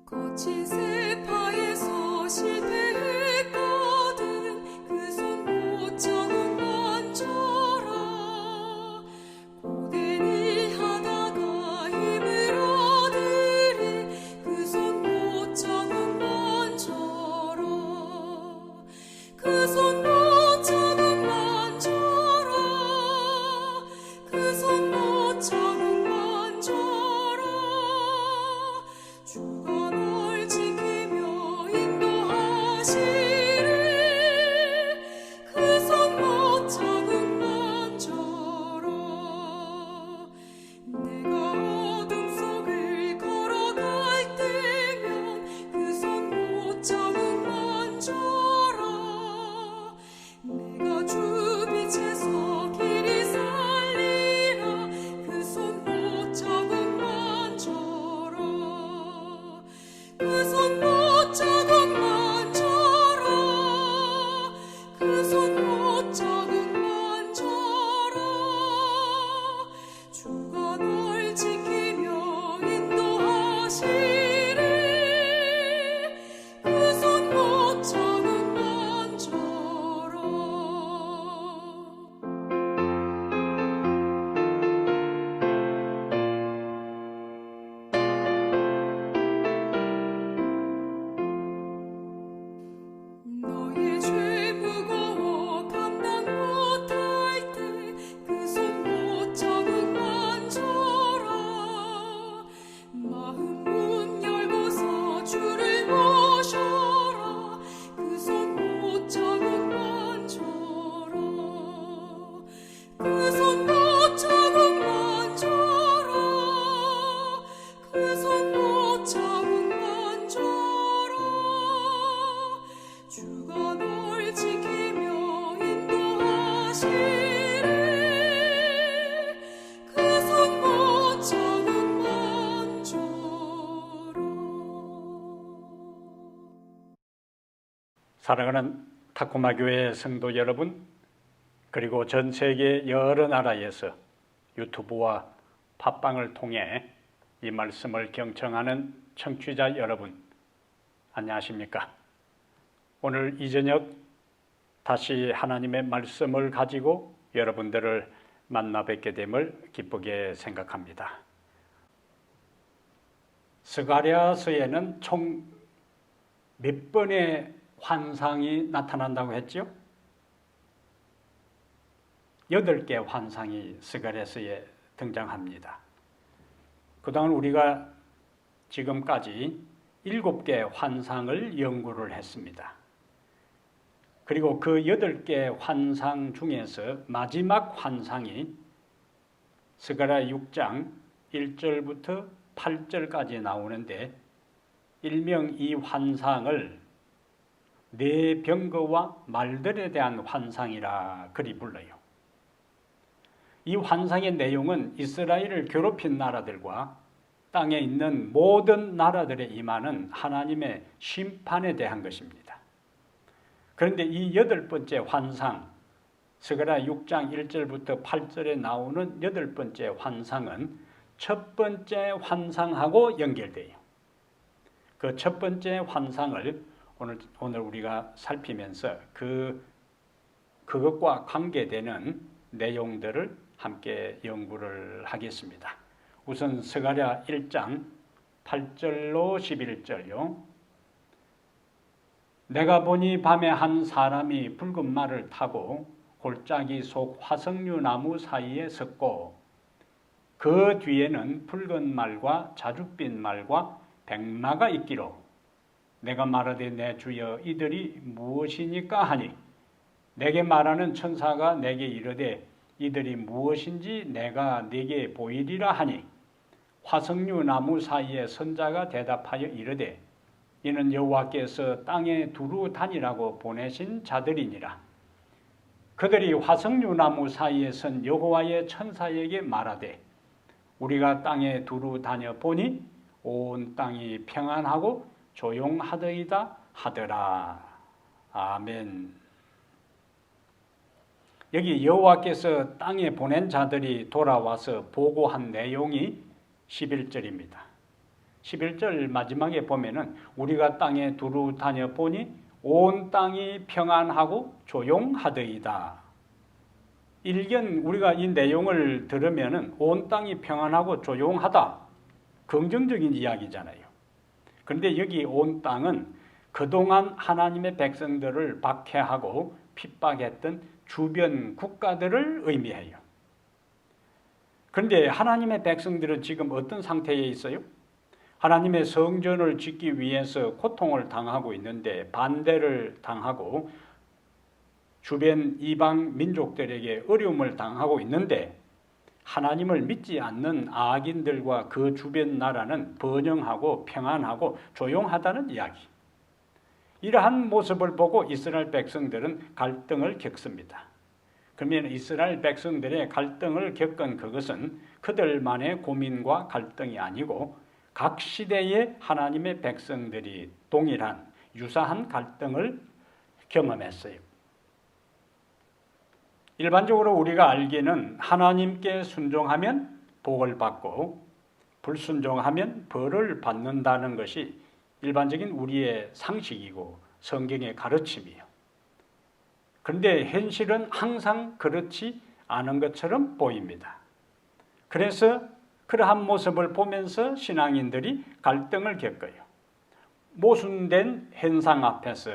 거친 세파에서 실패했거든 그 손 못 잡은 만져라 고대니 하다가 힘을 얻으리 그 손 못 잡은 만져라 그 손 못 잡은 만져라 그 손 못 잡은 만져라 주가 널 지키며 인도하시리 그 손 못 잡은 만져라 내가 어둠 속을 걸어갈 때면 그 손 못 잡은 만져라 내가 주 빛에서 길이 살리라 그 손 못 잡은 만져라 그 손 못 잡은 만져라 그 손 못 잡은 만져라 주가 널 지키며 인도하시리 그 손 못 잡은 만져라 너의 죄 무거워 감당 못할 때 그 손 못 잡은 만져라 마음 문 열고서 주를 모셔라 그 손 못 잡은 만져라 그 손 못 잡은 만져라 그 손 못 잡은 만져라 주가 널 지키며 인도하시리 그 손 못 잡은 만져라 사랑하는 타코마 교회 성도 여러분, 그리고 전 세계 여러 나라에서 유튜브와 팟빵을 통해 이 말씀을 경청하는 청취자 여러분, 안녕하십니까? 오늘 이 저녁 다시 하나님의 말씀을 가지고 여러분들을 만나 뵙게 됨을 기쁘게 생각합니다. 스가랴서에는 총 몇 번의 환상이 나타난다고 했죠? 8개의 환상이 스가랴서에 등장합니다. 그동안 우리가 지금까지 7개의 환상을 연구를 했습니다. 그리고 그 8개의 환상 중에서 마지막 환상이 스가랴 6장 1절부터 8절까지 나오는데 일명 이 환상을 네 병거와 말들에 대한 환상이라 그리 불러요. 이 환상의 내용은 이스라엘을 괴롭힌 나라들과 땅에 있는 모든 나라들에 임하는 하나님의 심판에 대한 것입니다. 그런데 이 8번째 환상, 스가랴 6장 1절부터 8절에 나오는 8번째 환상은 첫 번째 환상하고 연결돼요. 그 첫 번째 환상을 오늘 우리가 살피면서 그것과 관계되는 내용들을 함께 연구를 하겠습니다. 우선 스가랴 1장 8절로 11절요. 내가 보니 밤에 한 사람이 붉은 말을 타고 골짜기 속 화석류 나무 사이에 섰고 그 뒤에는 붉은 말과 자줏빛 말과 백마가 있기로 내가 말하되 내 주여 이들이 무엇이니까 하니 내게 말하는 천사가 내게 이르되 이들이 무엇인지 내가 네게 보이리라 하니 화석류 나무 사이에 선자가 대답하여 이르되 이는 여호와께서 땅에 두루 다니라고 보내신 자들이니라. 그들이 화석류 나무 사이에 선 여호와의 천사에게 말하되 우리가 땅에 두루 다녀 보니 온 땅이 평안하고 조용하더이다 하더라. 아멘. 여기 여호와께서 땅에 보낸 자들이 돌아와서 보고한 내용이 11절입니다. 11절 마지막에 보면은 우리가 땅에 두루 다녀 보니 온 땅이 평안하고 조용하더이다. 일견 우리가 이 내용을 들으면은 온 땅이 평안하고 조용하다. 긍정적인 이야기잖아요. 그런데 여기 온 땅은 그동안 하나님의 백성들을 박해하고 핍박했던 주변 국가들을 의미해요. 그런데 하나님의 백성들은 지금 어떤 상태에 있어요? 하나님의 성전을 짓기 위해서 고통을 당하고 있는데 반대를 당하고 주변 이방 민족들에게 어려움을 당하고 있는데 하나님을 믿지 않는 악인들과 그 주변 나라는 번영하고 평안하고 조용하다는 이야기. 이러한 모습을 보고 이스라엘 백성들은 갈등을 겪습니다. 그러면 이스라엘 백성들의 갈등을 겪은 그것은 그들만의 고민과 갈등이 아니고 각 시대의 하나님의 백성들이 동일한 유사한 갈등을 경험했어요. 일반적으로 우리가 알기는 하나님께 순종하면 복을 받고 불순종하면 벌을 받는다는 것이 일반적인 우리의 상식이고 성경의 가르침이에요. 그런데 현실은 항상 그렇지 않은 것처럼 보입니다. 그래서 그러한 모습을 보면서 신앙인들이 갈등을 겪어요. 모순된 현상 앞에서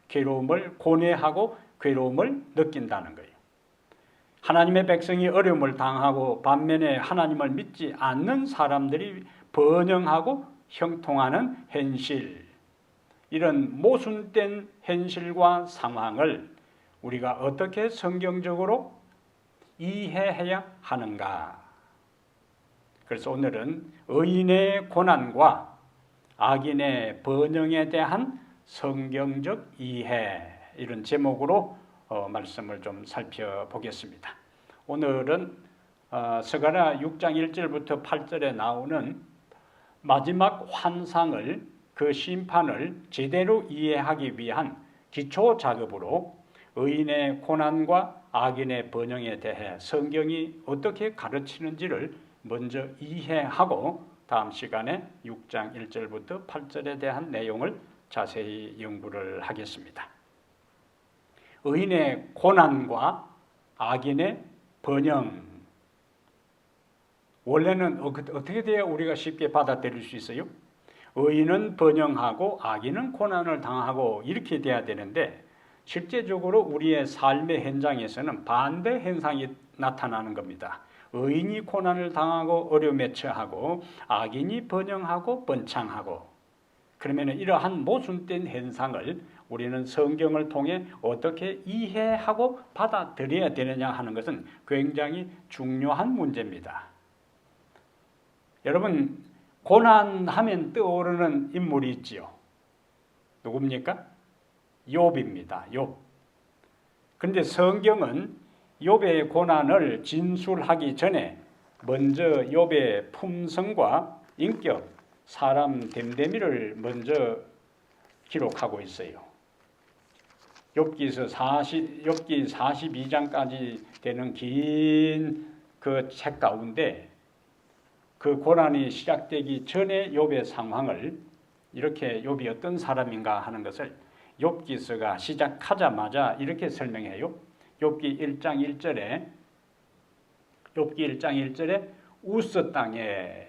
괴로움을 고뇌하고 괴로움을 느낀다는 거예요. 하나님의 백성이 어려움을 당하고 반면에 하나님을 믿지 않는 사람들이 번영하고 형통하는 현실, 이런 모순된 현실과 상황을 우리가 어떻게 성경적으로 이해해야 하는가? 그래서 오늘은 의인의 고난과 악인의 번영에 대한 성경적 이해, 이런 제목으로 말씀을 좀 살펴보겠습니다. 오늘은 스가랴 6장 1절부터 8절에 나오는 마지막 환상을, 그 심판을 제대로 이해하기 위한 기초 작업으로 의인의 고난과 악인의 번영에 대해 성경이 어떻게 가르치는지를 먼저 이해하고 다음 시간에 6장 1절부터 8절에 대한 내용을 자세히 연구를 하겠습니다. 의인의 고난과 악인의 번영, 원래는 어떻게 돼야 우리가 쉽게 받아들일 수 있어요? 의인은 번영하고 악인은 고난을 당하고 이렇게 돼야 되는데 실제적으로 우리의 삶의 현장에서는 반대 현상이 나타나는 겁니다. 의인이 고난을 당하고 어려움에 처하고 악인이 번영하고 번창하고, 그러면 이러한 모순된 현상을 우리는 성경을 통해 어떻게 이해하고 받아들여야 되느냐 하는 것은 굉장히 중요한 문제입니다. 여러분, 고난하면 떠오르는 인물이 있지요. 누굽니까? 욥입니다. 욥. 그런데 성경은 욥의 고난을 진술하기 전에 먼저 욥의 품성과 인격, 사람 됨됨이를 먼저 기록하고 있어요. 욥기 42장까지 되는 긴 그 책 가운데 그 고난이 시작되기 전에 욥의 상황을, 이렇게 욥이 어떤 사람인가 하는 것을 욥기서가 시작하자마자 이렇게 설명해요. 욥기 1장 1절에 우스 땅에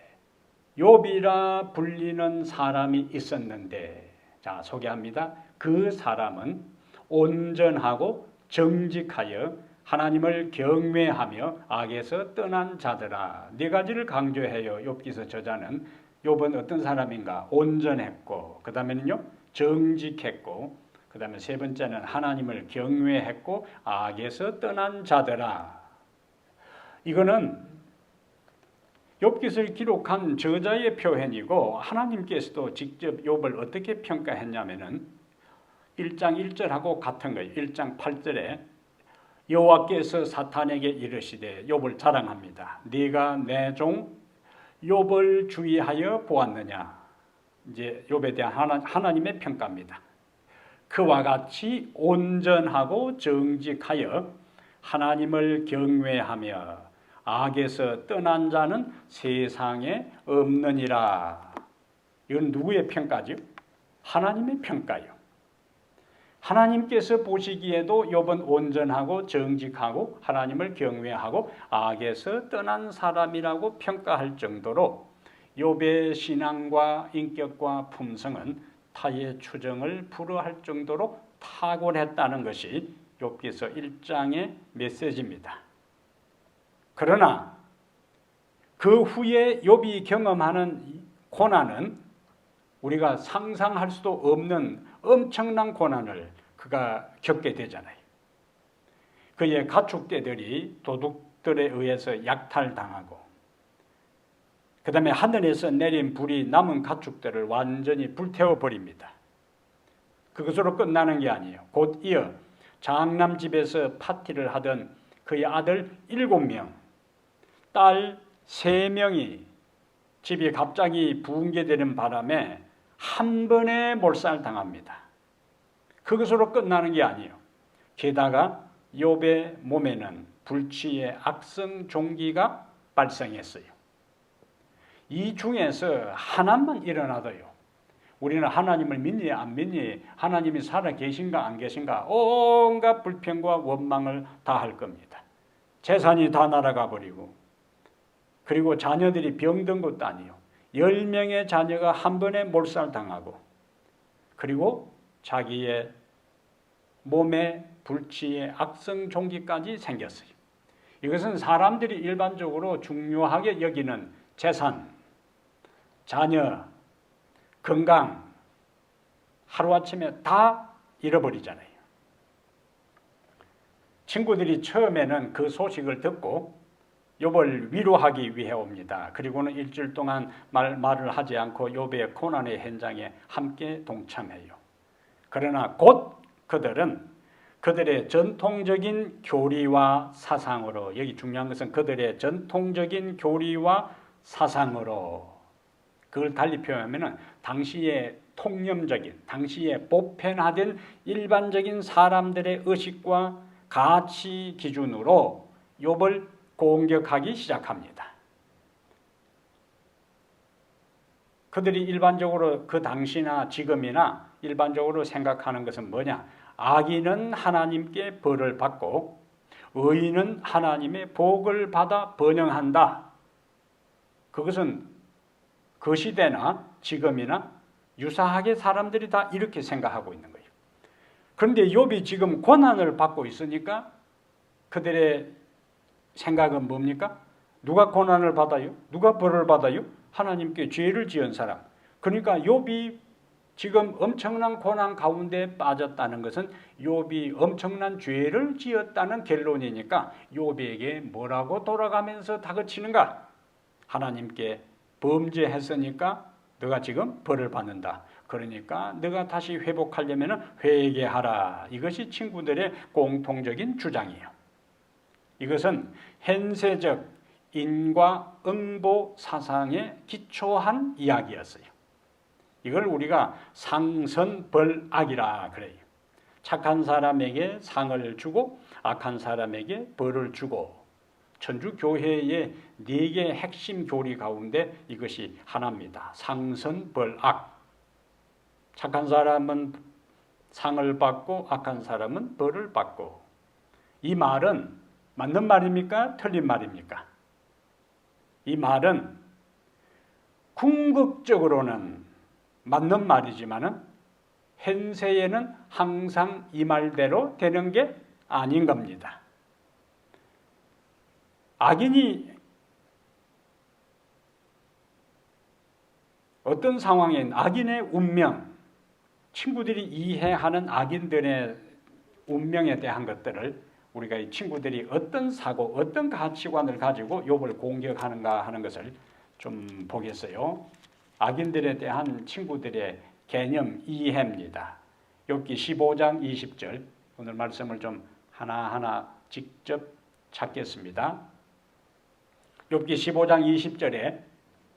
욥이라 불리는 사람이 있었는데, 자, 소개합니다. 그 사람은 온전하고 정직하여 하나님을 경외하며 악에서 떠난 자들아. 네 가지를 강조해요. 욥기서 저자는. 욥은 어떤 사람인가? 온전했고, 그 다음에는요 정직했고, 그 다음에 세 번째는 하나님을 경외했고 악에서 떠난 자들아. 이거는 욥기서를 기록한 저자의 표현이고 하나님께서도 직접 욥을 어떻게 평가했냐면은 1장 1절하고 같은 거예요. 1장 8절에 여호와께서 사탄에게 이르시되 욥을 자랑합니다. 네가 내 종 욥을 주의하여 보았느냐. 이제 욥에 대한 하나님의 평가입니다. 그와 같이 온전하고 정직하여 하나님을 경외하며 악에서 떠난 자는 세상에 없느니라. 이건 누구의 평가죠? 하나님의 평가요. 하나님께서 보시기에도 욥은 온전하고 정직하고 하나님을 경외하고 악에서 떠난 사람이라고 평가할 정도로 욥의 신앙과 인격과 품성은 타의 추정을 불허할 정도로 탁월했다는 것이 욥기서 1장의 메시지입니다. 그러나 그 후에 욥이 경험하는 고난은 우리가 상상할 수도 없는 엄청난 고난을 그가 겪게 되잖아요. 그의 가축대들이 도둑들에 의해서 약탈당하고 그 다음에 하늘에서 내린 불이 남은 가축들을 완전히 불태워버립니다. 그것으로 끝나는 게 아니에요. 곧 이어 장남 집에서 파티를 하던 그의 아들 7명, 딸 3명이 집이 갑자기 붕괴되는 바람에 한 번에 몰살당합니다. 그것으로 끝나는 게 아니에요. 게다가 욥의 몸에는 불치의 악성 종기가 발생했어요. 이 중에서 하나만 일어나도요. 우리는 하나님을 믿니 안 믿니, 하나님이 살아 계신가 안 계신가 온갖 불평과 원망을 다 할 겁니다. 재산이 다 날아가 버리고 그리고 자녀들이 병든 것도 아니에요. 10명의 자녀가 한 번에 몰살당하고 그리고 자기의 몸에 불치의 악성 종기까지 생겼어요. 이것은 사람들이 일반적으로 중요하게 여기는 재산, 자녀, 건강 하루아침에 다 잃어버리잖아요. 친구들이 처음에는 그 소식을 듣고 욥을 위로하기 위해 옵니다. 그리고는 일주일 동안 말을 하지 않고 욥의 고난의 현장에 함께 동참해요. 그러나 곧 그들은 그들의 전통적인 교리와 사상으로, 여기 중요한 것은 그들의 전통적인 교리와 사상으로, 그걸 달리 표현하면 당시의 통념적인, 당시의 보편화된 일반적인 사람들의 의식과 가치 기준으로 욥을 공격하기 시작합니다. 그들이 일반적으로 그 당시나 지금이나 일반적으로 생각하는 것은 뭐냐? 악인은 하나님께 벌을 받고 의인은 하나님의 복을 받아 번영한다. 그것은 그 시대나 지금이나 유사하게 사람들이 다 이렇게 생각하고 있는 거예요. 그런데 욥이 지금 고난을 받고 있으니까 그들의 생각은 뭡니까? 누가 고난을 받아요? 누가 벌을 받아요? 하나님께 죄를 지은 사람. 그러니까 욥이 지금 엄청난 고난 가운데 빠졌다는 것은 욥이 엄청난 죄를 지었다는 결론이니까 욥에게 뭐라고 돌아가면서 다그치는가? 하나님께 범죄했으니까 너가 지금 벌을 받는다. 그러니까 너가 다시 회복하려면 회개하라. 이것이 친구들의 공통적인 주장이에요. 이것은 현세적 인과응보 사상에 기초한 이야기였어요. 이걸 우리가 상선벌악이라 그래요. 착한 사람에게 상을 주고 악한 사람에게 벌을 주고, 천주교회의 4개의 핵심 교리 가운데 이것이 하나입니다. 상선벌악. 착한 사람은 상을 받고 악한 사람은 벌을 받고. 이 말은 맞는 말입니까? 틀린 말입니까? 이 말은 궁극적으로는 맞는 말이지만은 현세에는 항상 이 말대로 되는 게 아닌 겁니다. 악인이 어떤 상황엔 악인의 운명, 친구들이 이해하는 악인들의 운명에 대한 것들을 우리가 이 친구들이 어떤 사고, 어떤 가치관을 가지고 욥을 공격하는가 하는 것을 좀 보겠어요. 악인들에 대한 친구들의 개념 이해입니다. 욥기 15장 20절 오늘 말씀을 좀 하나하나 직접 찾겠습니다. 욥기 15장 20절에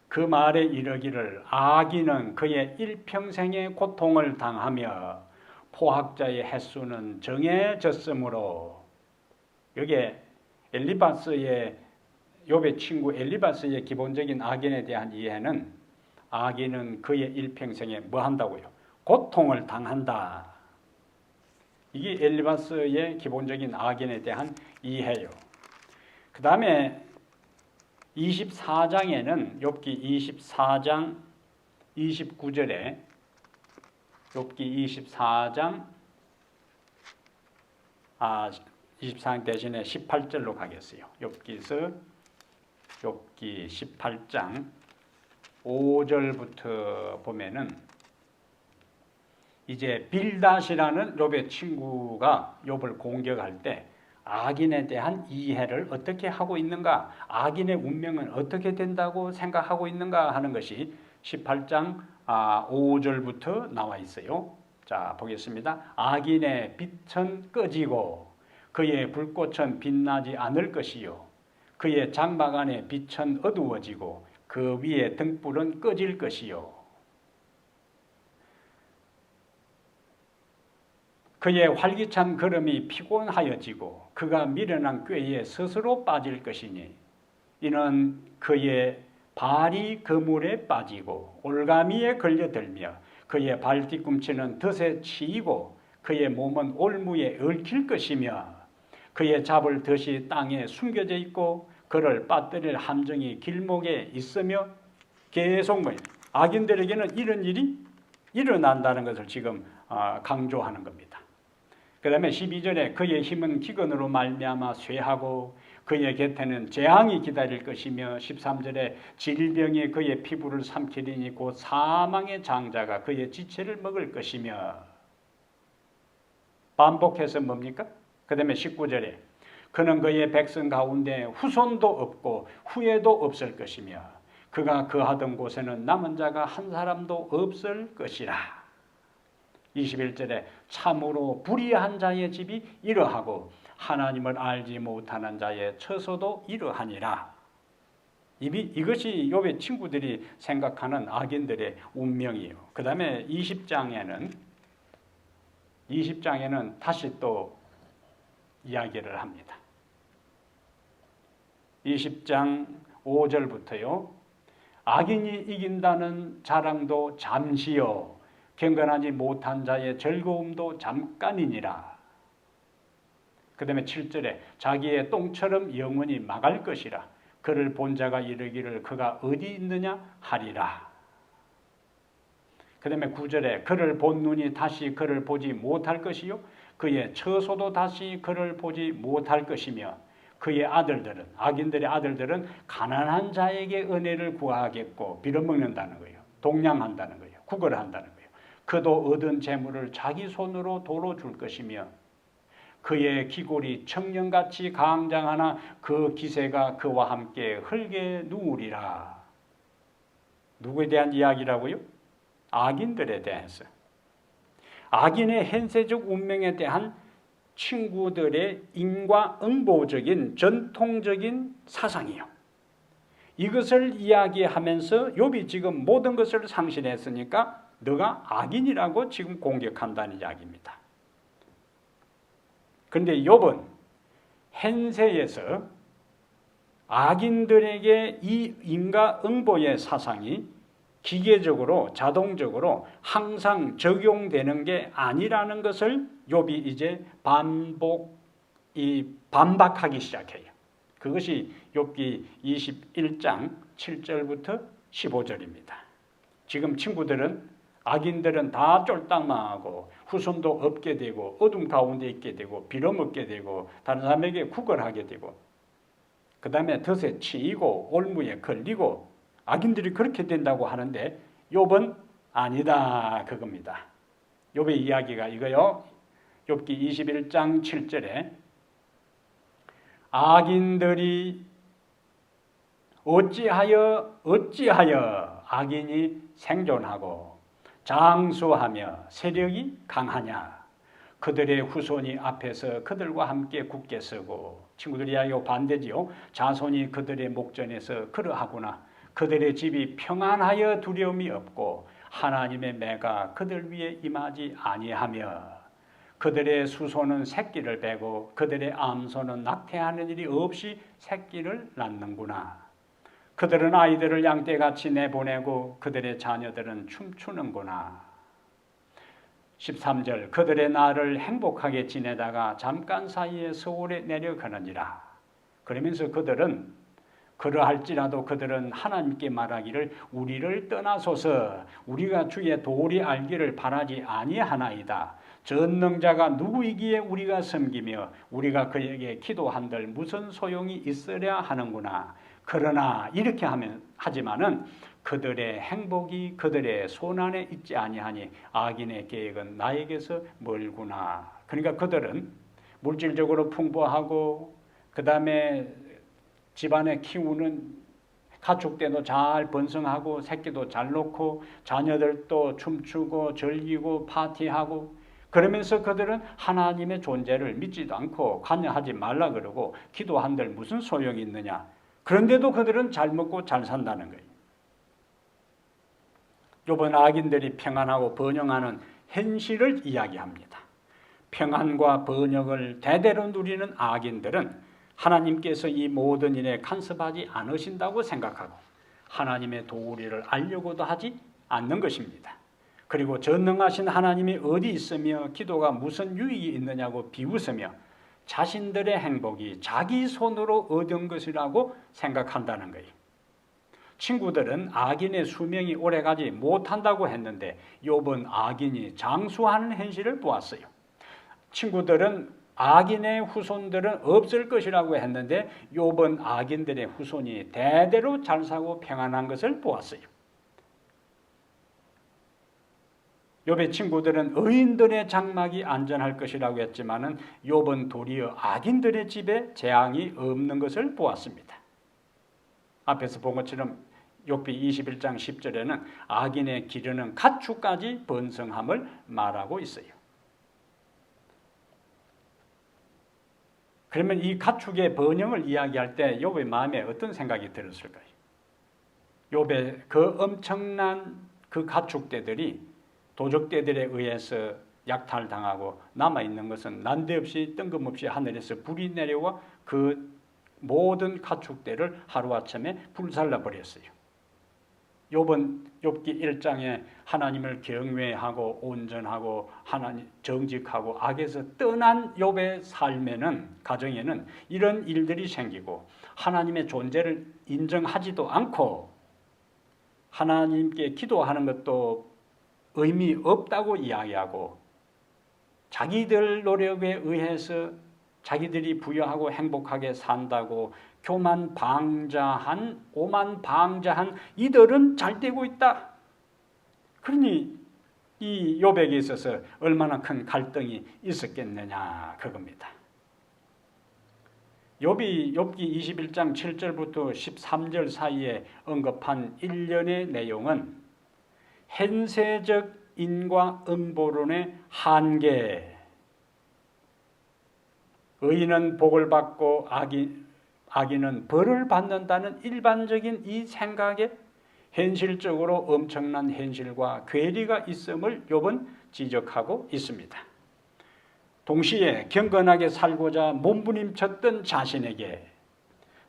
그 말에 이르기를 악인은 그의 일평생의 고통을 당하며 포학자의 횟수는 정해졌으므로, 여기에 엘리바스의 욥의 친구 엘리바스의 기본적인 악인에 대한 이해는 악인은 그의 일평생에 뭐 한다고요? 고통을 당한다. 이게 엘리바스의 기본적인 악인에 대한 이해예요. 그 다음에 24장에는 욥기 24장 29절에 욥기 24장 24장 대신에 18절로 가겠어요. 욥기 18장 5절부터 보면은 이제 빌닷이라는 욥의 친구가 욥을 공격할 때 악인에 대한 이해를 어떻게 하고 있는가, 악인의 운명은 어떻게 된다고 생각하고 있는가 하는 것이 18장 5절부터 나와 있어요. 자, 보겠습니다. 악인의 빛은 꺼지고 그의 불꽃은 빛나지 않을 것이요 그의 장막 안에 빛은 어두워지고 그 위에 등불은 꺼질 것이요 그의 활기찬 걸음이 피곤하여지고 그가 미련한 꾀에 스스로 빠질 것이니 이는 그의 발이 그물에 빠지고 올가미에 걸려들며 그의 발 뒤꿈치는 덫에 치이고 그의 몸은 올무에 얽힐 것이며 그의 잡을 덫이 땅에 숨겨져 있고 그를 빠뜨릴 함정이 길목에 있으며, 계속 악인들에게는 이런 일이 일어난다는 것을 지금 강조하는 겁니다. 그 다음에 12절에 그의 힘은 기근으로 말미암아 쇠하고 그의 곁에는 재앙이 기다릴 것이며 13절에 질병이 그의 피부를 삼키리니 곧 사망의 장자가 그의 지체를 먹을 것이며, 반복해서 뭡니까? 그 다음에 19절에 그는 그의 백성 가운데 후손도 없고 후예도 없을 것이며 그가 거하던 곳에는 남은 자가 한 사람도 없을 것이라. 21절에 참으로 불의한 자의 집이 이러하고 하나님을 알지 못하는 자의 처소도 이러하니라. 이것이 욥의 친구들이 생각하는 악인들의 운명이에요. 그 다음에 20장에는 다시 또 이야기를 합니다. 20장 5절부터요. 악인이 이긴다는 자랑도 잠시요 경건하지 못한 자의 즐거움도 잠깐이니라. 그 다음에 7절에 자기의 똥처럼 영원히 망할 것이라. 그를 본 자가 이르기를 그가 어디 있느냐 하리라. 그 다음에 9절에 그를 본 눈이 다시 그를 보지 못할 것이요 그의 처소도 다시 그를 보지 못할 것이며 그의 아들들은, 악인들의 아들들은 가난한 자에게 은혜를 구하겠고 빌어먹는다는 거예요. 동냥한다는 거예요. 구걸한다는 거예요. 그도 얻은 재물을 자기 손으로 도로 줄 것이며 그의 기골이 청년같이 강장하나 그 기세가 그와 함께 흙에 누우리라. 누구에 대한 이야기라고요? 악인들에 대해서. 악인의 현세적 운명에 대한 친구들의 인과응보적인 전통적인 사상이요. 이것을 이야기하면서 욥이 지금 모든 것을 상실했으니까 너가 악인이라고 지금 공격한다는 이야기입니다. 그런데 욥은 현세에서 악인들에게 이 인과응보의 사상이 기계적으로 자동적으로 항상 적용되는 게 아니라는 것을 욥이 이제 반박하기 시작해요. 그것이 욥기 21장 7절부터 15절입니다. 지금 친구들은 악인들은 다 쫄딱망하고 후손도 없게 되고 어둠 가운데 있게 되고 빌어먹게 되고 다른 사람에게 구걸하게 되고 그 다음에 덫에 치이고 올무에 걸리고 악인들이 그렇게 된다고 하는데 욥은 아니다 그겁니다. 욥의 이야기가 이거요. 욥기 21장 7절에 악인들이 어찌하여 악인이 생존하고 장수하며 세력이 강하냐. 그들의 후손이 앞에서 그들과 함께 굳게 서고, 친구들 이야기하고 반대지요. 자손이 그들의 목전에서 그러하구나. 그들의 집이 평안하여 두려움이 없고 하나님의 매가 그들 위에 임하지 아니하며, 그들의 수소는 새끼를 베고 그들의 암소는 낙태하는 일이 없이 새끼를 낳는구나. 그들은 아이들을 양떼같이 내보내고 그들의 자녀들은 춤추는구나. 13절, 그들의 날을 행복하게 지내다가 잠깐 사이에 서울에 내려가느니라. 그러면서 그들은 그러할지라도 그들은 하나님께 말하기를 우리를 떠나소서, 우리가 주의 도리 알기를 바라지 아니하나이다. 전능자가 누구이기에 우리가 섬기며 우리가 그에게 기도한들 무슨 소용이 있으랴 하는구나. 그러나 이렇게 하지만은 그들의 행복이 그들의 손안에 있지 아니하니 악인의 계획은 나에게서 멀구나. 그러니까 그들은 물질적으로 풍부하고 그 다음에 집안에 키우는 가축대도 잘 번성하고 새끼도 잘 놓고 자녀들도 춤추고 즐기고 파티하고, 그러면서 그들은 하나님의 존재를 믿지도 않고 관여하지 말라 그러고 기도한들 무슨 소용이 있느냐. 그런데도 그들은 잘 먹고 잘 산다는 거예요. 욥은 악인들이 평안하고 번영하는 현실을 이야기합니다. 평안과 번영을 대대로 누리는 악인들은 하나님께서 이 모든 일에 간섭하지 않으신다고 생각하고 하나님의 도리를 알려고도 하지 않는 것입니다. 그리고 전능하신 하나님이 어디 있으며 기도가 무슨 유익이 있느냐고 비웃으며 자신들의 행복이 자기 손으로 얻은 것이라고 생각한다는 거예요. 친구들은 악인의 수명이 오래가지 못한다고 했는데 욥은 악인이 장수하는 현실을 보았어요. 친구들은 악인의 후손들은 없을 것이라고 했는데 욥은 악인들의 후손이 대대로 잘 사고 평안한 것을 보았어요. 욥의 친구들은 의인들의 장막이 안전할 것이라고 했지만은 욥은 도리어 악인들의 집에 재앙이 없는 것을 보았습니다. 앞에서 본 것처럼 욥기 21장 10절에는 악인의 기르는 가축까지 번성함을 말하고 있어요. 그러면 이 가축의 번영을 이야기할 때 욥의 마음에 어떤 생각이 들었을까요? 욥의 그 엄청난 그 가축대들이 도적대들에 의해서 약탈당하고 남아있는 것은 난데없이 뜬금없이 하늘에서 불이 내려와 그 모든 가축대를 하루아침에 불살라 버렸어요. 욥은 욥기 1장에 하나님을 경외하고 온전하고 하나님 정직하고 악에서 떠난 욥의 삶에는, 가정에는 이런 일들이 생기고 하나님의 존재를 인정하지도 않고 하나님께 기도하는 것도 의미 없다고 이야기하고 자기들 노력에 의해서 자기들이 부유하고 행복하게 산다고 오만방자한 이들은 잘 되고 있다. 그러니 이 욥에게 있어서 얼마나 큰 갈등이 있었겠느냐 그겁니다. 욥기 21장 7절부터 13절 사이에 언급한 일련의 내용은 현세적 인과 음보론의 한계, 의인은 복을 받고 악인은 벌을 받는다는 일반적인 이 생각에 현실적으로 엄청난 현실과 괴리가 있음을 욥은 지적하고 있습니다. 동시에 경건하게 살고자 몸부림쳤던 자신에게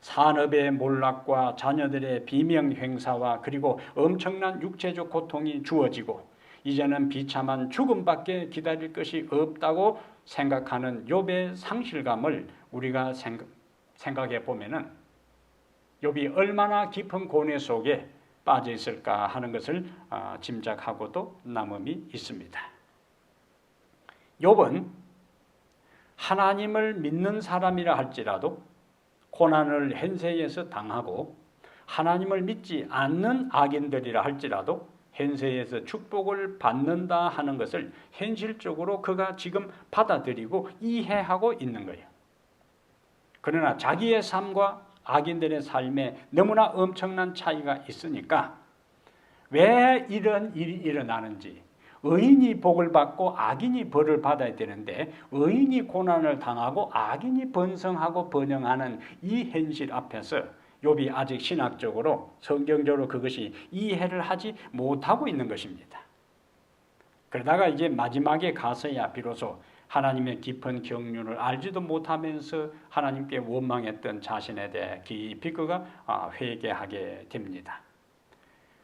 산업의 몰락과 자녀들의 비명 행사와 그리고 엄청난 육체적 고통이 주어지고 이제는 비참한 죽음밖에 기다릴 것이 없다고 생각하는 욥의 상실감을 우리가 생각해 보면은 욥이 얼마나 깊은 고뇌 속에 빠져 있을까 하는 것을 짐작하고도 남음이 있습니다. 욥은 하나님을 믿는 사람이라 할지라도 고난을 현세에서 당하고 하나님을 믿지 않는 악인들이라 할지라도 현세에서 축복을 받는다 하는 것을 현실적으로 그가 지금 받아들이고 이해하고 있는 거예요. 그러나 자기의 삶과 악인들의 삶에 너무나 엄청난 차이가 있으니까 왜 이런 일이 일어나는지, 의인이 복을 받고 악인이 벌을 받아야 되는데 의인이 고난을 당하고 악인이 번성하고 번영하는 이 현실 앞에서 욥이 아직 신학적으로 성경적으로 그것이 이해를 하지 못하고 있는 것입니다. 그러다가 이제 마지막에 가서야 비로소 하나님의 깊은 경륜을 알지도 못하면서 하나님께 원망했던 자신에 대해 깊이 그가 회개하게 됩니다.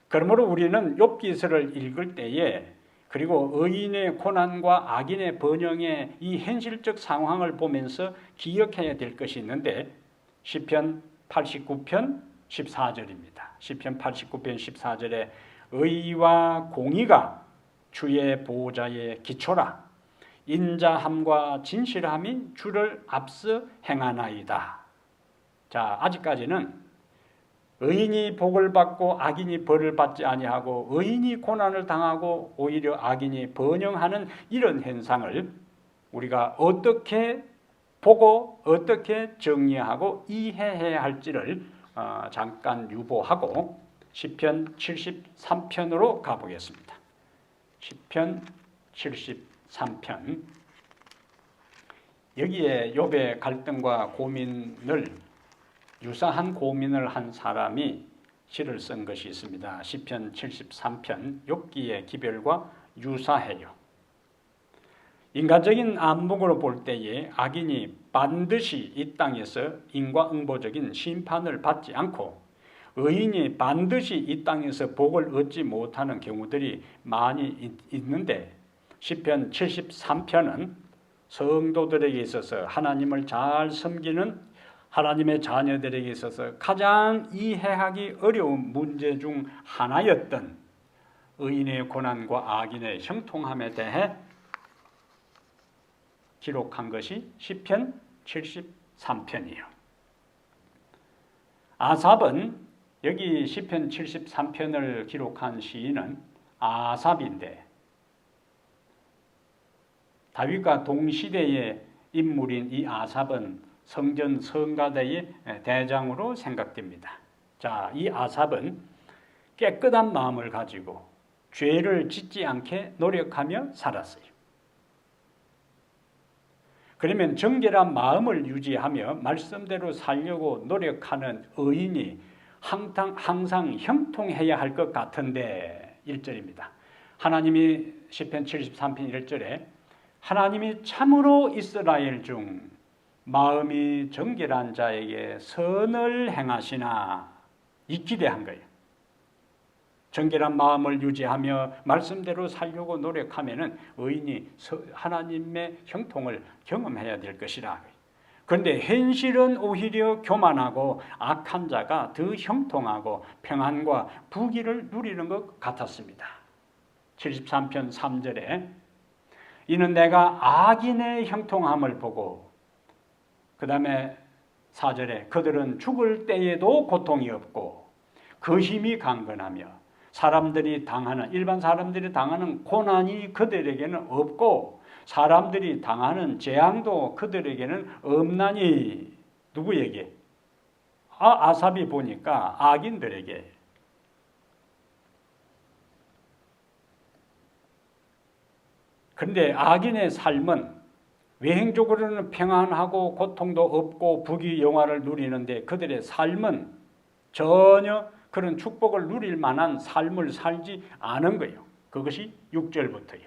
그러므로 우리는 욥기서를 읽을 때에 그리고 의인의 고난과 악인의 번영의 이 현실적 상황을 보면서 기억해야 될 것이 있는데 시편 89편 14절입니다. 시편 89편 14절에 의와 공의가 주의 보호자의 기초라. 인자함과 진실함이 주를 앞서 행하나이다. 자, 아직까지는 의인이 복을 받고 악인이 벌을 받지 아니하고 의인이 고난을 당하고 오히려 악인이 번영하는 이런 현상을 우리가 어떻게 보고 어떻게 정리하고 이해해야 할지를 잠깐 유보하고 시편 73편으로 가보겠습니다. 시편 73편. 여기에 욥의 갈등과 고민을 유사한 고민을 한 사람이 시를 쓴 것이 있습니다. 시편 73편 욥기의 기별과 유사해요. 인간적인 안목으로 볼 때에 악인이 반드시 이 땅에서 인과응보적인 심판을 받지 않고 의인이 반드시 이 땅에서 복을 얻지 못하는 경우들이 많이 있는데 시편 73편은 성도들에게 있어서 하나님을 잘 섬기는 하나님의 자녀들에게 있어서 가장 이해하기 어려운 문제 중 하나였던 의인의 고난과 악인의 형통함에 대해 기록한 것이 시편 73편이에요. 아삽은 여기 시편 73편을 기록한 시인은 아삽인데 다윗과 동시대의 인물인 이 아삽은 성전 성가대의 대장으로 생각됩니다. 자, 이 아삽은 깨끗한 마음을 가지고 죄를 짓지 않게 노력하며 살았어요. 그러면 정결한 마음을 유지하며 말씀대로 살려고 노력하는 의인이 항상 형통해야 할 것 같은데 1절입니다. 하나님이 시편 73편 1절에 하나님이 참으로 이스라엘 중 마음이 정결한 자에게 선을 행하시나 이 기대한 거예요. 정결한 마음을 유지하며 말씀대로 살려고 노력하면은 의인이 하나님의 형통을 경험해야 될 것이라. 그런데 현실은 오히려 교만하고 악한 자가 더 형통하고 평안과 부귀를 누리는 것 같았습니다. 73편 3절에 이는 내가 악인의 형통함을 보고 그 다음에 4절에 그들은 죽을 때에도 고통이 없고 그 힘이 강건하며 일반 사람들이 당하는 고난이 그들에게는 없고 사람들이 당하는 재앙도 그들에게는 없나니 누구에게? 아삽이 보니까 악인들에게. 그런데 악인의 삶은 외행적으로는 평안하고 고통도 없고 부귀 영화를 누리는데 그들의 삶은 전혀 그런 축복을 누릴 만한 삶을 살지 않은 거예요. 그것이 6절부터요.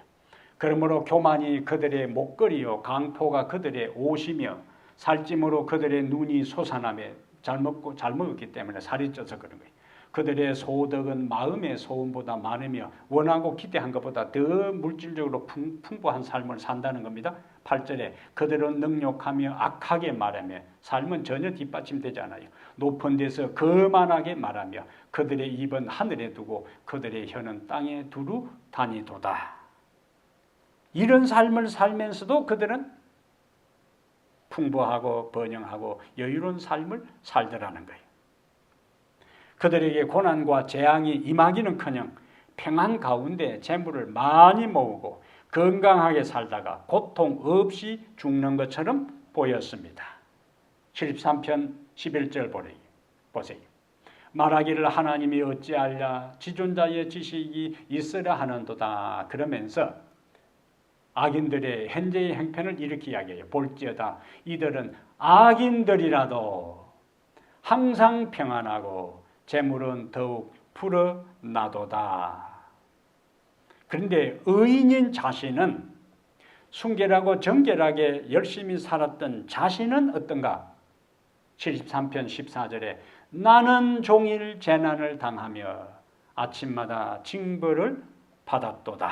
그러므로 교만이 그들의 목걸이요 강포가 그들의 옷이며 살찜으로 그들의 눈이 솟아나며 잘 먹었기 때문에 살이 쪄서 그런 거예요. 그들의 소득은 마음의 소원보다 많으며 원하고 기대한 것보다 더 물질적으로 풍부한 삶을 산다는 겁니다. 8절에 그들은 능욕하며 악하게 말하며 삶은 전혀 뒷받침되지 않아요. 높은 데서 거만하게 말하며 그들의 입은 하늘에 두고 그들의 혀는 땅에 두루 다니도다. 이런 삶을 살면서도 그들은 풍부하고 번영하고 여유로운 삶을 살더라는 거예요. 그들에게 고난과 재앙이 임하기는커녕 평안 가운데 재물을 많이 모으고 건강하게 살다가 고통 없이 죽는 것처럼 보였습니다. 73편 11절 보래요. 보세요. 말하기를 하나님이 어찌하랴 지존자의 지식이 있으라 하는도다. 그러면서 악인들의 현재의 형편을 이렇게 이야기해요. 볼지어다 이들은 악인들이라도 항상 평안하고 재물은 더욱 불어나도다. 그런데 의인인 자신은 순결하고 정결하게 열심히 살았던 자신은 어떤가? 73편 14절에 나는 종일 재난을 당하며 아침마다 징벌을 받았도다.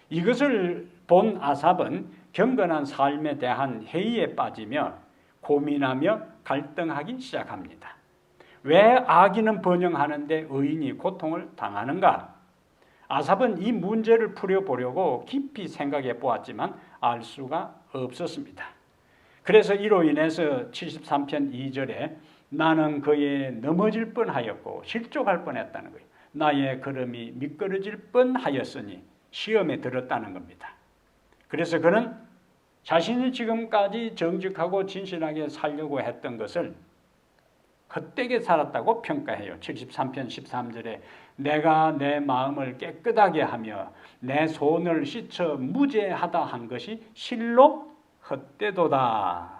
이것을 본 아삽은 경건한 삶에 대한 회의에 빠지며 고민하며 갈등하기 시작합니다. 왜 악인은 번영하는데 의인이 고통을 당하는가? 아삽은 이 문제를 풀어보려고 깊이 생각해 보았지만 알 수가 없었습니다. 그래서 이로 인해서 73편 2절에 나는 그에 넘어질 뻔하였고 실족할 뻔했다는 거예요. 나의 걸음이 미끄러질 뻔하였으니 시험에 들었다는 겁니다. 그래서 그는 자신이 지금까지 정직하고 진실하게 살려고 했던 것을 헛되게 살았다고 평가해요. 73편 13절에 내가 내 마음을 깨끗하게 하며 내 손을 씻어 무죄하다 한 것이 실로 헛되도다.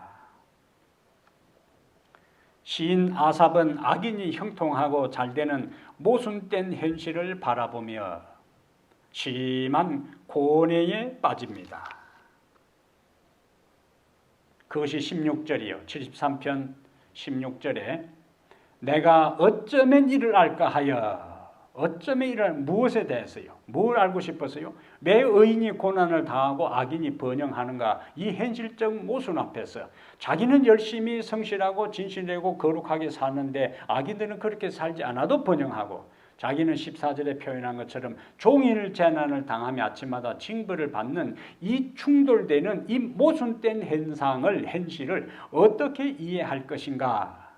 시인 아삽은 악인이 형통하고 잘되는 모순된 현실을 바라보며 심한 고뇌에 빠집니다. 그것이 16절이요. 73편 16절에 내가 어쩌면 이를 알까 하여 어쩌면 이를 무엇에 대해서요? 뭘 알고 싶었어요? 왜 의인이 고난을 당하고 악인이 번영하는가? 이 현실적 모순 앞에서 자기는 열심히 성실하고 진실되고 거룩하게 사는데 악인들은 그렇게 살지 않아도 번영하고 자기는 14절에 표현한 것처럼 종일 재난을 당하며 아침마다 징벌을 받는 이 충돌되는 이 모순된 현실을 어떻게 이해할 것인가?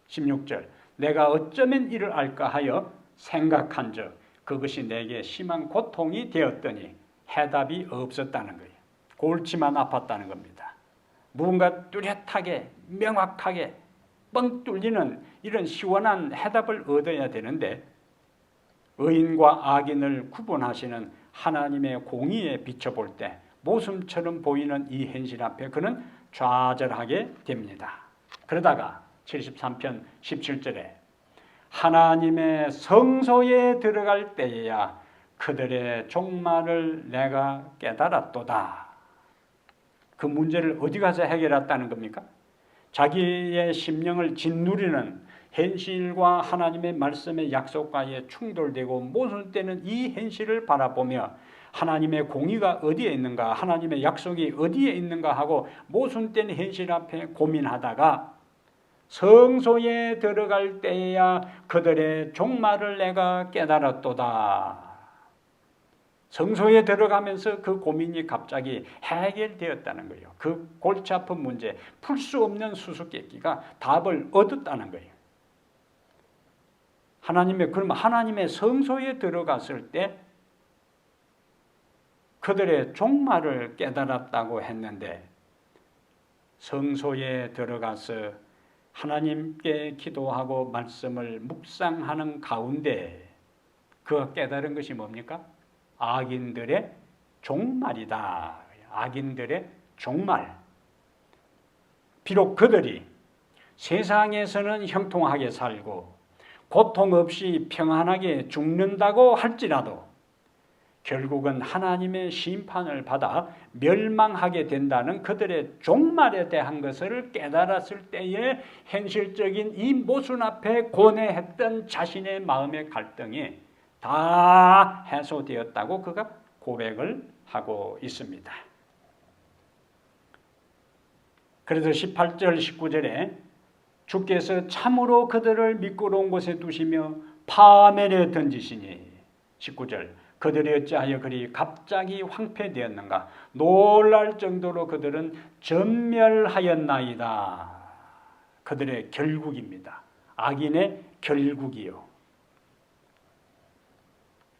16절 내가 어쩌면 이를 알까 하여 생각한 적 그것이 내게 심한 고통이 되었더니 해답이 없었다는 거예요. 골치만 아팠다는 겁니다. 무언가 뚜렷하게 명확하게 뻥 뚫리는 이런 시원한 해답을 얻어야 되는데 의인과 악인을 구분하시는 하나님의 공의에 비춰볼 때 모순처럼 보이는 이 현실 앞에 그는 좌절하게 됩니다. 그러다가 73편 17절에 하나님의 성소에 들어갈 때에야 그들의 종말을 내가 깨달았도다. 그 문제를 어디 가서 해결했다는 겁니까? 자기의 심령을 짓누리는 현실과 하나님의 말씀의 약속과의 충돌되고 모순되는 이 현실을 바라보며 하나님의 공의가 어디에 있는가, 하나님의 약속이 어디에 있는가 하고 모순된 현실 앞에 고민하다가 성소에 들어갈 때에야 그들의 종말을 내가 깨달았도다. 성소에 들어가면서 그 고민이 갑자기 해결되었다는 거예요. 그 골치 아픈 문제, 풀 수 없는 수수께끼가 답을 얻었다는 거예요. 그러면 하나님의 성소에 들어갔을 때 그들의 종말을 깨달았다고 했는데 성소에 들어가서 하나님께 기도하고 말씀을 묵상하는 가운데 그가 깨달은 것이 뭡니까? 악인들의 종말이다. 악인들의 종말. 비록 그들이 세상에서는 형통하게 살고 고통 없이 평안하게 죽는다고 할지라도 결국은 하나님의 심판을 받아 멸망하게 된다는 그들의 종말에 대한 것을 깨달았을 때에 현실적인 이 모순 앞에 고뇌했던 자신의 마음의 갈등이 다 해소되었다고 그가 고백을 하고 있습니다. 그래서 18절 19절에 주께서 참으로 그들을 미끄러운 곳에 두시며 파멸에 던지시니 19절 그들이 어찌하여 그리 갑자기 황폐되었는가 놀랄 정도로 그들은 전멸하였나이다. 그들의 결국입니다. 악인의 결국이요.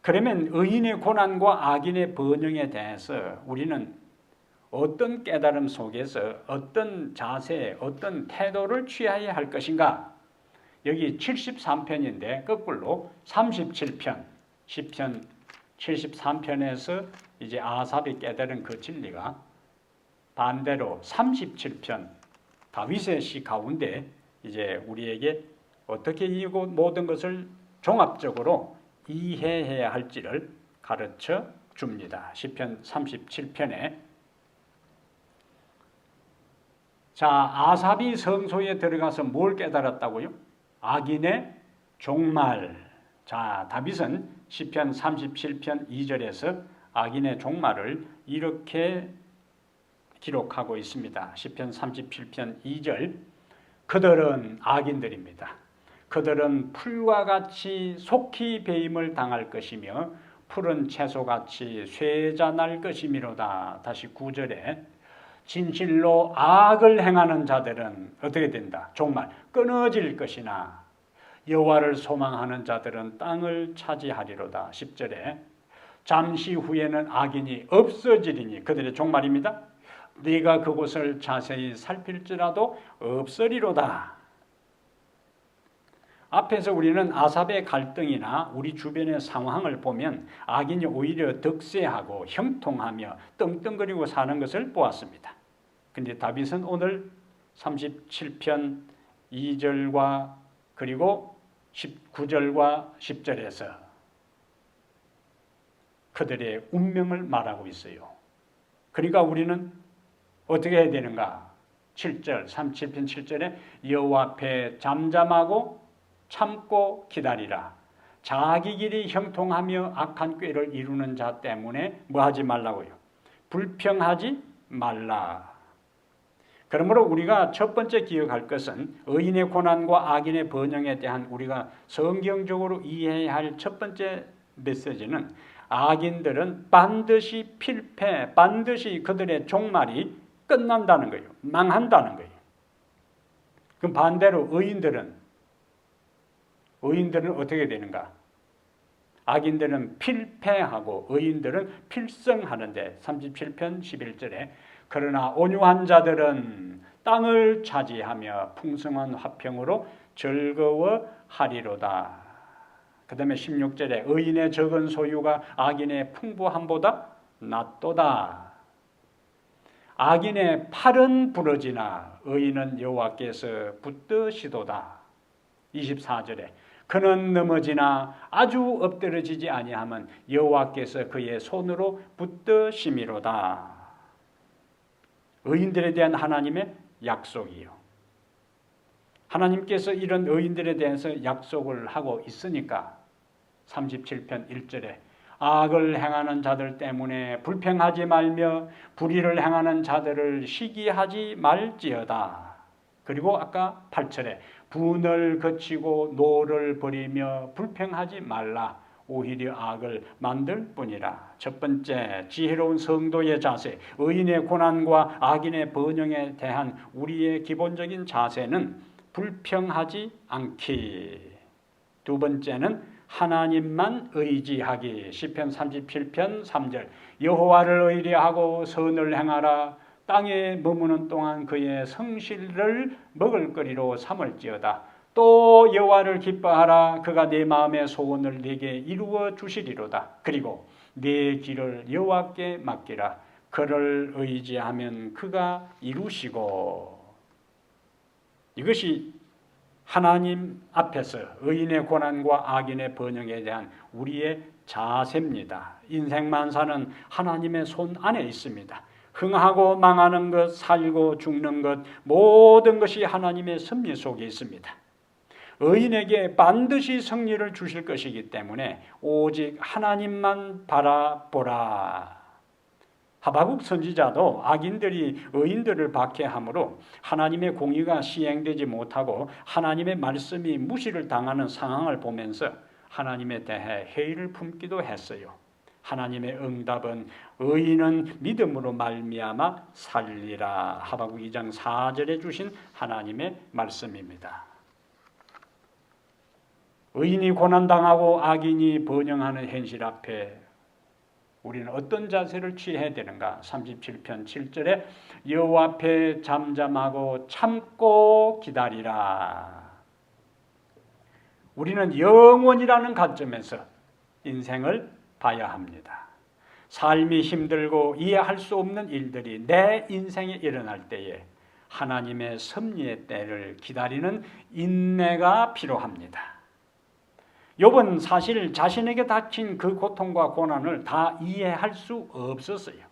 그러면 의인의 고난과 악인의 번영에 대해서 우리는 어떤 깨달음 속에서 어떤 자세, 어떤 태도를 취해야 할 것인가? 여기 73편인데 거꾸로 37편, 시편 73편에서 이제 아삽이 깨달은 그 진리가 반대로 37편 다윗의 시 가운데 이제 우리에게 어떻게 이 모든 것을 종합적으로 이해해야 할지를 가르쳐 줍니다. 시편 37편에 자, 아삽이 성소에 들어가서 뭘 깨달았다고요? 악인의 종말. 자, 다윗은 시편 37편 2절에서 악인의 종말을 이렇게 기록하고 있습니다. 시편 37편 2절 그들은 악인들입니다. 그들은 풀과 같이 속히 배임을 당할 것이며 푸른 채소같이 쇠잔할 것이미로다. 다시 9절에 진실로 악을 행하는 자들은 어떻게 된다? 종말 끊어질 것이나 여호와를 소망하는 자들은 땅을 차지하리로다. 10절에 잠시 후에는 악인이 없어지리니 그들의 종말입니다. 네가 그곳을 자세히 살필지라도 없으리로다. 앞에서 우리는 아삽의 갈등이나 우리 주변의 상황을 보면 악인이 오히려 득세하고 형통하며 떵떵거리고 사는 것을 보았습니다. 그런데 다윗은 오늘 37편 2절과 그리고 19절과 10절에서 그들의 운명을 말하고 있어요. 그러니까 우리는 어떻게 해야 되는가? 7절, 37편 7절에 여호와 앞에 잠잠하고 참고 기다리라. 자기 길이 형통하며 악한 꾀를 이루는 자 때문에 뭐 하지 말라고요? 불평하지 말라. 그러므로 우리가 첫 번째 기억할 것은 의인의 고난과 악인의 번영에 대한 우리가 성경적으로 이해해야 할 첫 번째 메시지는 악인들은 반드시 필패, 반드시 그들의 종말이 끝난다는 거예요. 망한다는 거예요. 그럼 반대로 의인들은 어떻게 되는가? 악인들은 필패하고 의인들은 필성하는데 37편 11절에 그러나 온유한 자들은 땅을 차지하며 풍성한 화평으로 즐거워하리로다. 그 다음에 16절에 의인의 적은 소유가 악인의 풍부함보다 낫도다. 악인의 팔은 부러지나 의인은 여호와께서 붙드시도다. 24절에 그는 넘어지나 아주 엎드러지지 아니하면 여호와께서 그의 손으로 붙드심이로다. 의인들에 대한 하나님의 약속이요. 하나님께서 이런 의인들에 대해서 약속을 하고 있으니까 37편 1절에 악을 행하는 자들 때문에 불평하지 말며 불의를 행하는 자들을 시기하지 말지어다. 그리고 아까 8절에 분을 거치고 노를 버리며 불평하지 말라. 오히려 악을 만들 뿐이라. 첫 번째, 지혜로운 성도의 자세, 의인의 고난과 악인의 번영에 대한 우리의 기본적인 자세는 불평하지 않기. 두 번째는 하나님만 의지하기. 시편 37편 3절 여호와를 의뢰하고 선을 행하라. 땅에 머무는 동안 그의 성실을 먹을거리로 삼을지어다. 또 여호와를 기뻐하라. 그가 네 마음의 소원을 네게 이루어 주시리로다. 그리고 네 길을 여호와께 맡기라. 그를 의지하면 그가 이루시고. 이것이 하나님 앞에서 의인의 고난과 악인의 번영에 대한 우리의 자세입니다. 인생만사는 하나님의 손 안에 있습니다. 흥하고 망하는 것, 살고 죽는 것, 모든 것이 하나님의 섭리 속에 있습니다. 의인에게 반드시 승리를 주실 것이기 때문에 오직 하나님만 바라보라. 하박국 선지자도 악인들이 의인들을 박해함으로 하나님의 공의가 시행되지 못하고 하나님의 말씀이 무시를 당하는 상황을 보면서 하나님에 대해 회의를 품기도 했어요. 하나님의 응답은 의인은 믿음으로 말미암아 살리라. 하박국 2장 4절에 주신 하나님의 말씀입니다. 의인이 고난당하고 악인이 번영하는 현실 앞에 우리는 어떤 자세를 취해야 되는가? 37편 7절에 여호와 앞에 잠잠하고 참고 기다리라. 우리는 영원이라는 관점에서 인생을 봐야 합니다. 삶이 힘들고 이해할 수 없는 일들이 내 인생에 일어날 때에 하나님의 섭리의 때를 기다리는 인내가 필요합니다. 욥은 사실 자신에게 닥친 그 고통과 고난을 다 이해할 수 없었어요.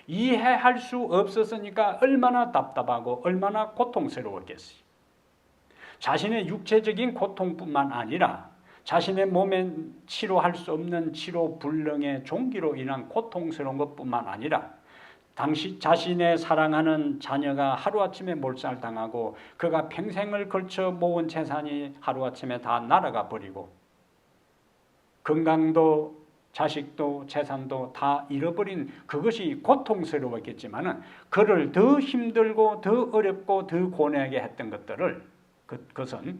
이해할 수 없었으니까 얼마나 답답하고 얼마나 고통스러웠겠어요. 자신의 육체적인 고통뿐만 아니라 자신의 몸에 치료할 수 없는 치료 불능의 종기로 인한 고통스러운 것뿐만 아니라 당시 자신의 사랑하는 자녀가 하루아침에 몰살당하고 그가 평생을 걸쳐 모은 재산이 하루아침에 다 날아가 버리고 건강도 자식도 재산도 다 잃어버린 그것이 고통스러웠겠지만은 그를 더 힘들고 더 어렵고 더 고뇌하게 했던 것들을 그것은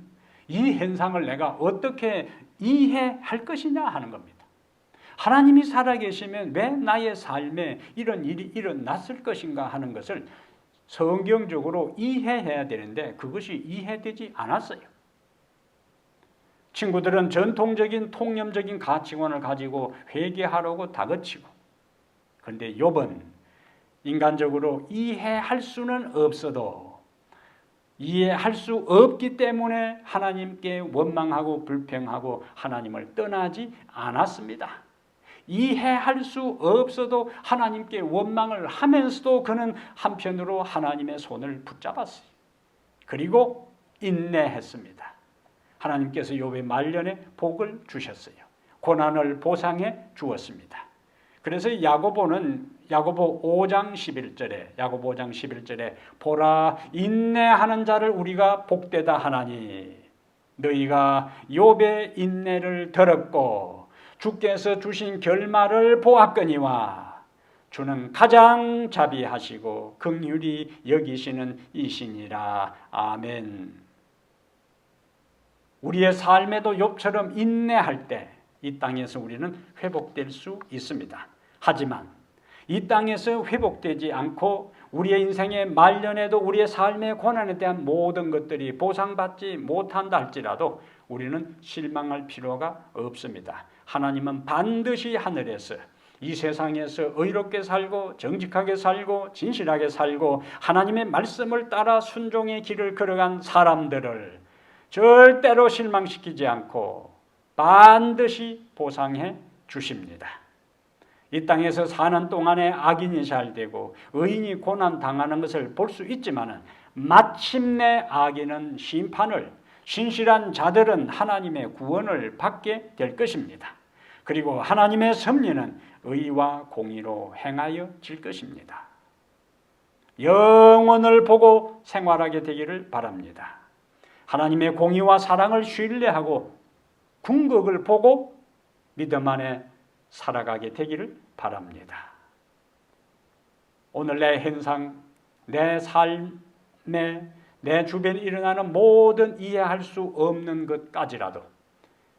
이 현상을 내가 어떻게 이해할 것이냐 하는 겁니다. 하나님이 살아계시면 왜 나의 삶에 이런 일이 일어났을 것인가 하는 것을 성경적으로 이해해야 되는데 그것이 이해되지 않았어요. 친구들은 전통적인 통념적인 가치관을 가지고 회개하려고 다그치고, 그런데 욥은 인간적으로 이해할 수는 없어도 이해할 수 없기 때문에 하나님께 원망하고 불평하고 하나님을 떠나지 않았습니다. 이해할 수 없어도 하나님께 원망을 하면서도 그는 한편으로 하나님의 손을 붙잡았어요. 그리고 인내했습니다. 하나님께서 욥의 말년에 복을 주셨어요. 고난을 보상해 주었습니다. 그래서 야고보 5장 11절에 보라 인내하는 자를 우리가 복되다 하나니 너희가 욥의 인내를 들었고 주께서 주신 결말을 보았거니와 주는 가장 자비하시고 긍휼히 여기시는 이시니라. 아멘. 우리의 삶에도 욥처럼 인내할 때 이 땅에서 우리는 회복될 수 있습니다. 하지만 이 땅에서 회복되지 않고 우리의 인생의 말년에도 우리의 삶의 고난에 대한 모든 것들이 보상받지 못한다 할지라도 우리는 실망할 필요가 없습니다. 하나님은 반드시 하늘에서 이 세상에서 의롭게 살고 정직하게 살고 진실하게 살고 하나님의 말씀을 따라 순종의 길을 걸어간 사람들을 절대로 실망시키지 않고 반드시 보상해 주십니다. 이 땅에서 사는 동안에 악인이 잘되고 의인이 고난당하는 것을 볼 수 있지만 마침내 악인은 심판을, 신실한 자들은 하나님의 구원을 받게 될 것입니다. 그리고 하나님의 섭리는 의와 공의로 행하여질 것입니다. 영원을 보고 생활하게 되기를 바랍니다. 하나님의 공의와 사랑을 신뢰하고 궁극을 보고 믿음 안에 살아가게 되기를 바랍니다. 오늘 내 현상, 내 삶에 내 주변에 일어나는 모든 이해할 수 없는 것까지라도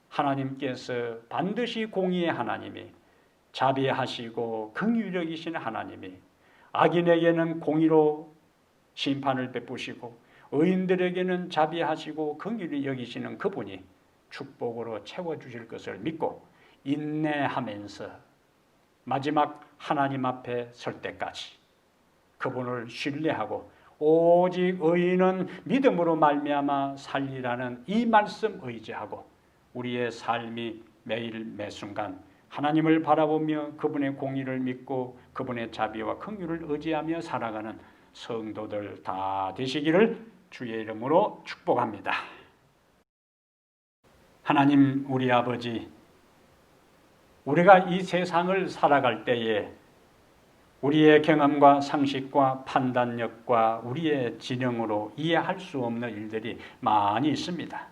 하나님께서 반드시 공의의 하나님이 자비하시고 긍휼히 여기시는 하나님이 악인에게는 공의로 심판을 베푸시고 의인들에게는 자비하시고 긍휼히 여기시는 그분이 축복으로 채워주실 것을 믿고 인내하면서 마지막 하나님 앞에 설 때까지 그분을 신뢰하고 오직 의인은 믿음으로 말미암아 살리라는 이 말씀 의지하고 우리의 삶이 매일 매순간 하나님을 바라보며 그분의 공의를 믿고 그분의 자비와 긍휼을 의지하며 살아가는 성도들 다 되시기를 주의 이름으로 축복합니다. 하나님 우리 아버지, 우리가 이 세상을 살아갈 때에 우리의 경험과 상식과 판단력과 우리의 지능으로 이해할 수 없는 일들이 많이 있습니다.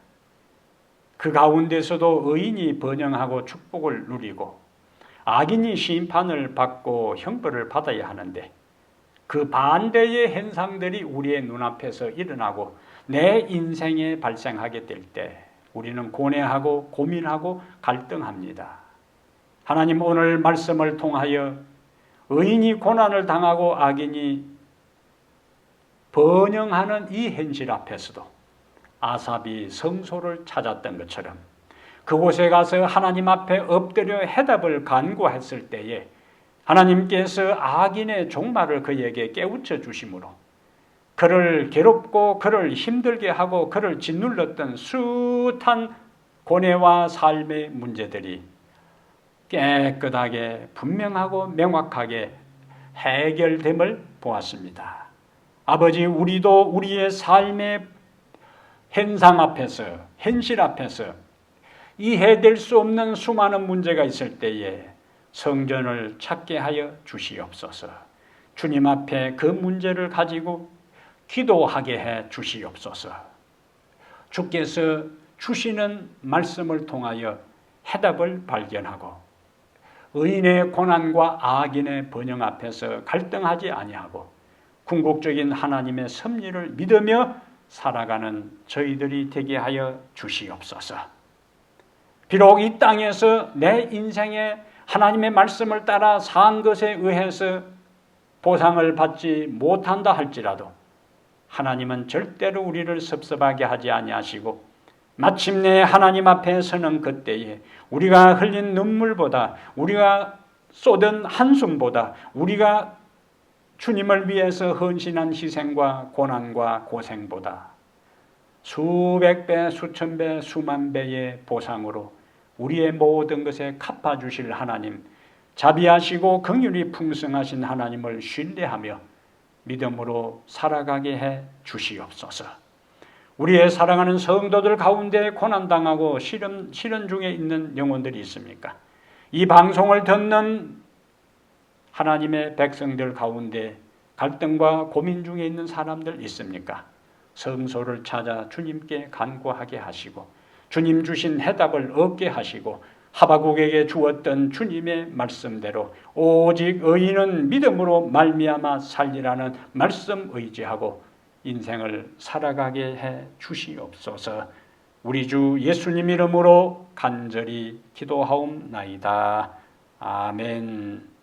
그 가운데서도 의인이 번영하고 축복을 누리고 악인이 심판을 받고 형벌을 받아야 하는데 그 반대의 현상들이 우리의 눈앞에서 일어나고 내 인생에 발생하게 될 때 우리는 고뇌하고 고민하고 갈등합니다. 하나님 오늘 말씀을 통하여 의인이 고난을 당하고 악인이 번영하는 이 현실 앞에서도 아삽이 성소를 찾았던 것처럼 그곳에 가서 하나님 앞에 엎드려 해답을 간구했을 때에 하나님께서 악인의 종말을 그에게 깨우쳐 주심으로 그를 괴롭고 그를 힘들게 하고 그를 짓눌렀던 숱한 고뇌와 삶의 문제들이 깨끗하게 분명하고 명확하게 해결됨을 보았습니다. 아버지, 우리도 우리의 삶의 현상 앞에서, 현실 앞에서 이해될 수 없는 수많은 문제가 있을 때에 성전을 찾게 하여 주시옵소서. 주님 앞에 그 문제를 가지고 기도하게 해 주시옵소서. 주께서 주시는 말씀을 통하여 해답을 발견하고 의인의 고난과 악인의 번영 앞에서 갈등하지 아니하고 궁극적인 하나님의 섭리를 믿으며 살아가는 저희들이 되게 하여 주시옵소서. 비록 이 땅에서 내 인생에 하나님의 말씀을 따라 산 것에 의해서 보상을 받지 못한다 할지라도 하나님은 절대로 우리를 섭섭하게 하지 아니하시고 마침내 하나님 앞에 서는 그때에 우리가 흘린 눈물보다 우리가 쏟은 한숨보다 우리가 주님을 위해서 헌신한 희생과 고난과 고생보다 수백 배, 수천 배, 수만 배의 보상으로 우리의 모든 것에 갚아주실 하나님, 자비하시고 긍휼이 풍성하신 하나님을 신뢰하며 믿음으로 살아가게 해 주시옵소서. 우리의 사랑하는 성도들 가운데 고난당하고 시련 중에 있는 영혼들이 있습니까? 이 방송을 듣는 하나님의 백성들 가운데 갈등과 고민 중에 있는 사람들 있습니까? 성소를 찾아 주님께 간구하게 하시고 주님 주신 해답을 얻게 하시고 하바국에게 주었던 주님의 말씀대로 오직 의인은 믿음으로 말미암아 살리라는 말씀 의지하고 인생을 살아가게 해 주시옵소서. 우리 주 예수님 이름으로 간절히 기도하옵나이다. 아멘.